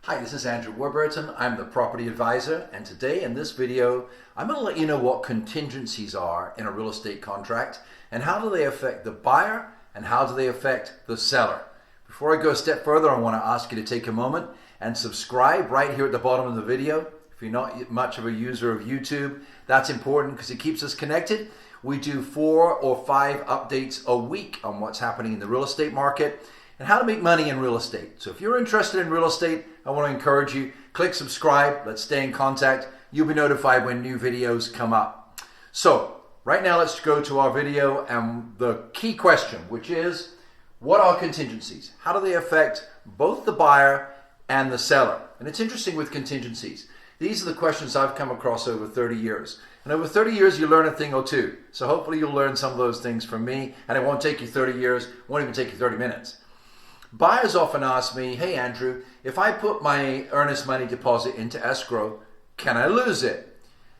Hi, this is Andrew Warburton. I'm the property advisor, and today in this video I'm going to let you know what contingencies are in a real estate contract and how do they affect the buyer and how do they affect the seller. Before I go a step further, I want to ask you to take a moment and subscribe right here at the bottom of the video. If you're not much of a user of YouTube, that's important because it keeps us connected. We do 4 or 5 updates a week on what's happening in the real estate market and how to make money in real estate. So if you're interested in real estate, I want to encourage you, click subscribe, let's stay in contact. You'll be notified when new videos come up. So right now let's go to our video and the key question, which is, what are contingencies? How do they affect both the buyer and the seller? And it's interesting with contingencies. These are the questions I've come across over 30 years. And over 30 years, you learn a thing or two. So hopefully you'll learn some of those things from me, and it won't take you 30 years, won't even take you 30 minutes. Buyers often ask me, hey Andrew, if I put my earnest money deposit into escrow, can I lose it?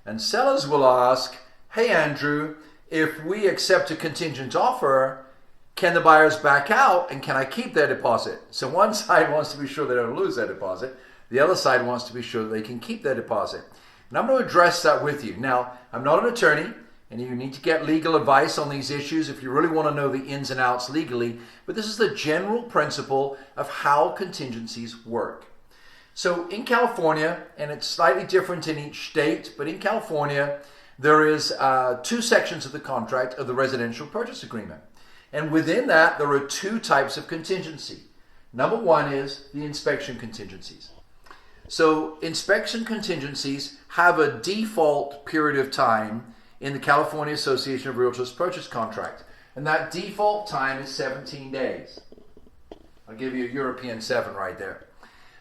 And sellers will ask, hey Andrew, if we accept a contingent offer, can the buyers back out and can I keep their deposit? So one side wants to be sure they don't lose their deposit. The other side wants to be sure that they can keep their deposit. And I'm going to address that with you. Now, I'm not an attorney, and you need to get legal advice on these issues if you really want to know the ins and outs legally, but this is the general principle of how contingencies work. So in California, and it's slightly different in each state, but in California, there is 2 sections of the contract of the residential purchase agreement. And within that, there are 2 types of contingency. Number 1 is the inspection contingencies. So inspection contingencies have a default period of time in the California Association of Realtors purchase contract. And that default time is 17 days. I'll give you a European 7 right there.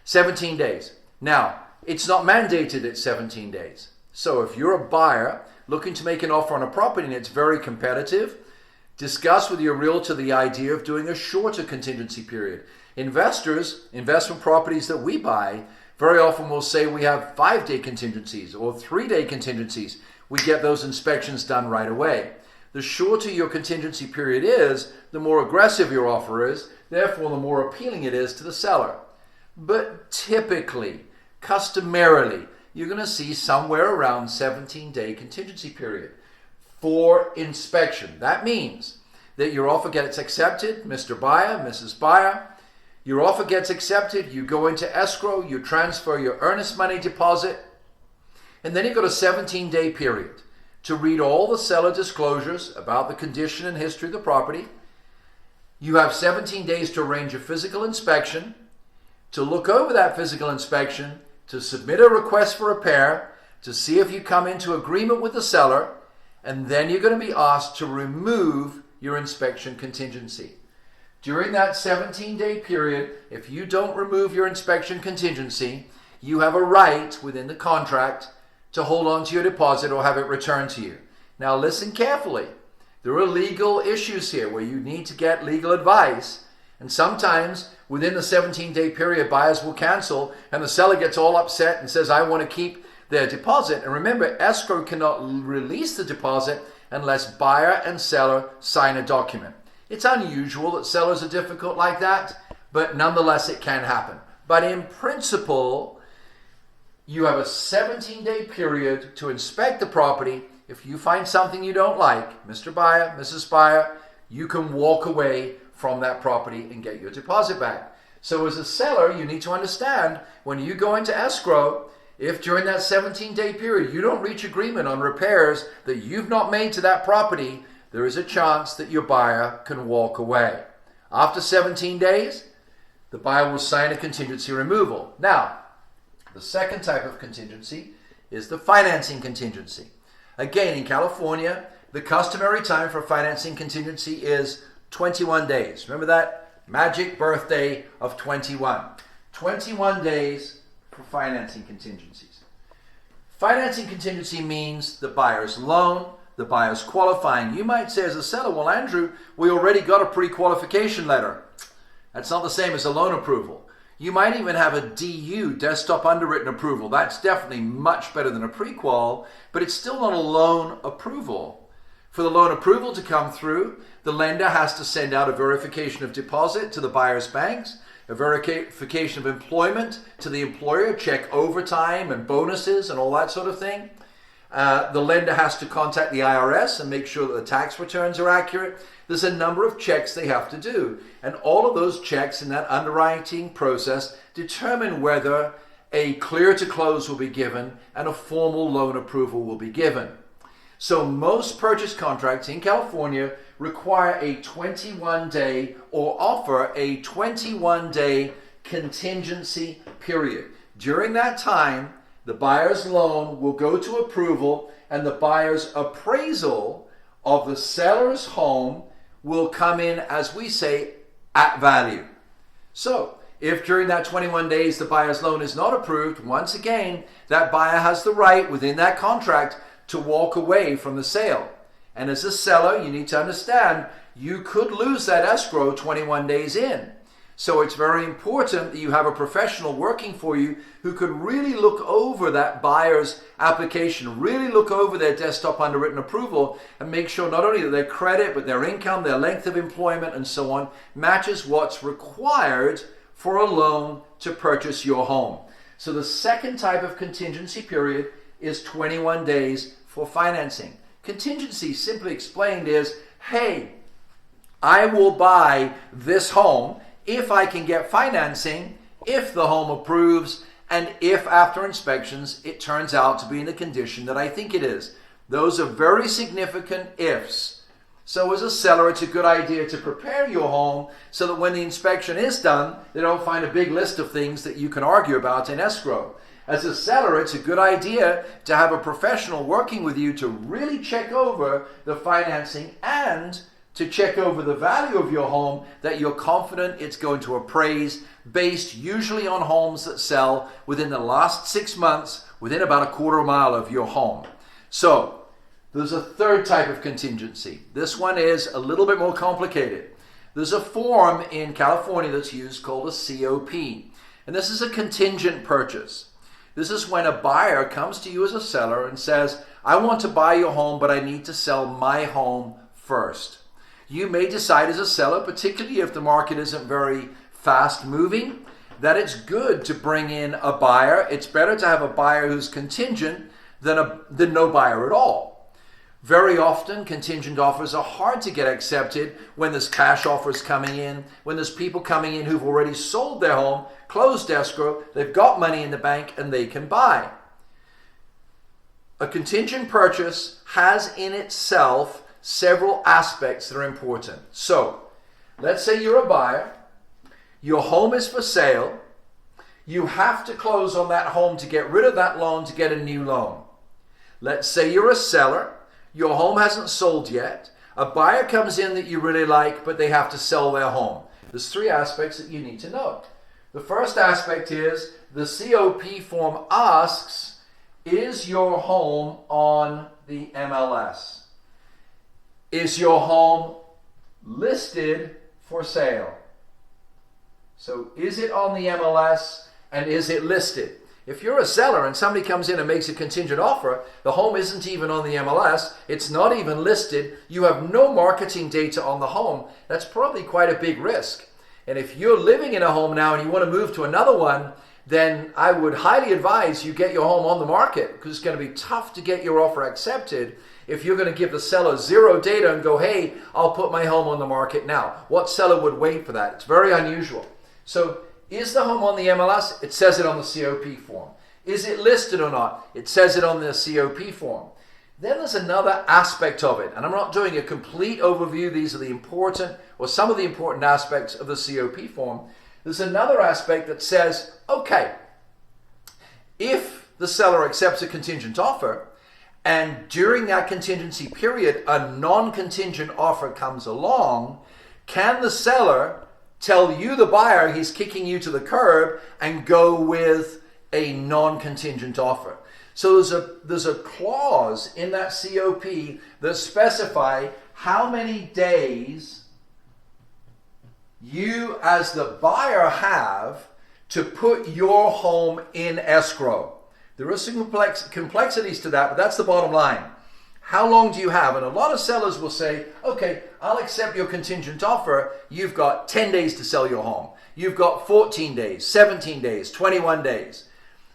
17 days. Now, it's not mandated at 17 days. So if you're a buyer looking to make an offer on a property and it's very competitive, discuss with your realtor the idea of doing a shorter contingency period. Investors, investment properties that we buy, very often will say we have 5-day contingencies or 3-day contingencies. We get those inspections done right away. The shorter your contingency period is, the more aggressive your offer is, therefore the more appealing it is to the seller. But typically, customarily, you're going to see somewhere around 17-day contingency period for inspection. That means that your offer gets accepted, Mr. Buyer, Mrs. Buyer, your offer gets accepted, you go into escrow, you transfer your earnest money deposit, and then you've got a 17-day period to read all the seller disclosures about the condition and history of the property. You have 17 days to arrange a physical inspection, to look over that physical inspection, to submit a request for repair, to see if you come into agreement with the seller, and then you're going to be asked to remove your inspection contingency. During that 17-day period, if you don't remove your inspection contingency, you have a right within the contract to hold on to your deposit or have it returned to you. Now listen carefully. There are legal issues here where you need to get legal advice. And sometimes within the 17-day period, buyers will cancel and the seller gets all upset and says, I want to keep their deposit. And remember, escrow cannot release the deposit unless buyer and seller sign a document. It's unusual that sellers are difficult like that, but nonetheless it can happen. But in principle, you have a 17-day period to inspect the property. If you find something you don't like, Mr. Buyer, Mrs. Buyer, you can walk away from that property and get your deposit back. So as a seller, you need to understand when you go into escrow, if during that 17-day period you don't reach agreement on repairs that you've not made to that property, there is a chance that your buyer can walk away. After 17 days, the buyer will sign a contingency removal. Now, the second type of contingency is the financing contingency. Again, in California, the customary time for financing contingency is 21 days. Remember that magic birthday of 21. 21 days for financing contingencies. Financing contingency means the buyer's loan, the buyer's qualifying. You might say as a seller, well, Andrew, we already got a pre-qualification letter. That's not the same as a loan approval. You might even have a DU, desktop underwritten approval. That's definitely much better than a pre-qual, but it's still not a loan approval. For the loan approval to come through, the lender has to send out a verification of deposit to the buyer's banks, a verification of employment to the employer, check overtime and bonuses and all that sort of thing. The lender has to contact the IRS and make sure that the tax returns are accurate. There's a number of checks they have to do. And all of those checks in that underwriting process determine whether a clear to close will be given and a formal loan approval will be given. So most purchase contracts in California require a 21-day or offer a 21-day contingency period. During that time, the buyer's loan will go to approval and the buyer's appraisal of the seller's home will come in, as we say, at value. So if during that 21 days the buyer's loan is not approved, once again, that buyer has the right within that contract to walk away from the sale. And as a seller, you need to understand you could lose that escrow 21 days in. So it's very important that you have a professional working for you who can really look over that buyer's application, really look over their desktop underwritten approval and make sure not only that their credit, but their income, their length of employment and so on matches what's required for a loan to purchase your home. So the second type of contingency period is 21 days for financing. Contingency, simply explained, is, hey, I will buy this home if I can get financing, if the home approves, and if after inspections it turns out to be in the condition that I think it is. Those are very significant ifs. So as a seller, it's a good idea to prepare your home so that when the inspection is done, they don't find a big list of things that you can argue about in escrow. As a seller, it's a good idea to have a professional working with you to really check over the financing and to check over the value of your home, that you're confident it's going to appraise, based usually on homes that sell within the last 6 months, within about a quarter mile of your home. So there's a third type of contingency. This one is a little bit more complicated. There's a form in California that's used called a COP, and this is a contingent purchase. This is when a buyer comes to you as a seller and says, I want to buy your home, but I need to sell my home first. You may decide as a seller, particularly if the market isn't very fast moving, that it's good to bring in a buyer. It's better to have a buyer who's contingent than no buyer at all. Very often, contingent offers are hard to get accepted when there's cash offers coming in, when there's people coming in who've already sold their home, closed escrow, they've got money in the bank, and they can buy. A contingent purchase has in itself several aspects that are important. So, let's say you're a buyer, your home is for sale, you have to close on that home to get rid of that loan to get a new loan. Let's say you're a seller, your home hasn't sold yet, a buyer comes in that you really like, but they have to sell their home. There's three aspects that you need to know. The first aspect is the COP form asks, is your home on the MLS? Is your home listed for sale? So is it on the MLS and is it listed? If you're a seller and somebody comes in and makes a contingent offer, the home isn't even on the MLS, it's not even listed, you have no marketing data on the home, that's probably quite a big risk. And if you're living in a home now and you want to move to another one, then I would highly advise you get your home on the market, because it's going to be tough to get your offer accepted if you're going to give the seller zero data and go, hey, I'll put my home on the market now. What seller would wait for that? It's very unusual. So is the home on the MLS? It says it on the COP form. Is it listed or not? It says it on the COP form. Then there's another aspect of it, and I'm not doing a complete overview. These are the important, or some of the important aspects of the COP form. There's another aspect that says, okay, if the seller accepts a contingent offer, and during that contingency period, a non-contingent offer comes along, can the seller tell you, the buyer, he's kicking you to the curb and go with a non-contingent offer? So there's a clause in that COP that specify how many days you as the buyer have to put your home in escrow. There are some complexities to that, but that's the bottom line. How long do you have? And a lot of sellers will say, okay, I'll accept your contingent offer. You've got 10 days to sell your home. you've got 14 days, 17 days, 21 days.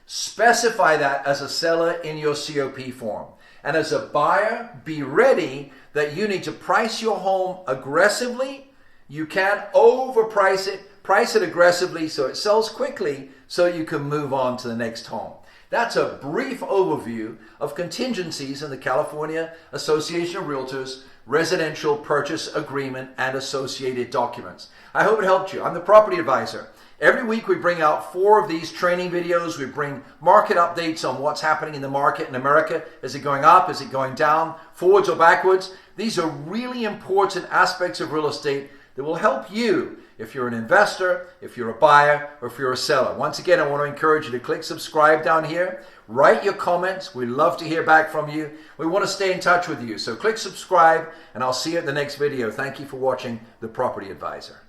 Specify that as a seller in your COP form. And as a buyer, be ready that you need to price your home aggressively. You can't overprice it. Price it aggressively so it sells quickly so you can move on to the next home. That's a brief overview of contingencies in the California Association of Realtors Residential Purchase Agreement and associated documents. I hope it helped you. I'm the property advisor. Every week we bring out 4 of these training videos. We bring market updates on what's happening in the market in America. Is it going up? Is it going down? Forwards or backwards? These are really important aspects of real estate that will help you if you're an investor, if you're a buyer, or if you're a seller. Once again, I want to encourage you to click subscribe down here. Write your comments. We love to hear back from you. We want to stay in touch with you. So click subscribe, and I'll see you at the next video. Thank you for watching The Property Advisor.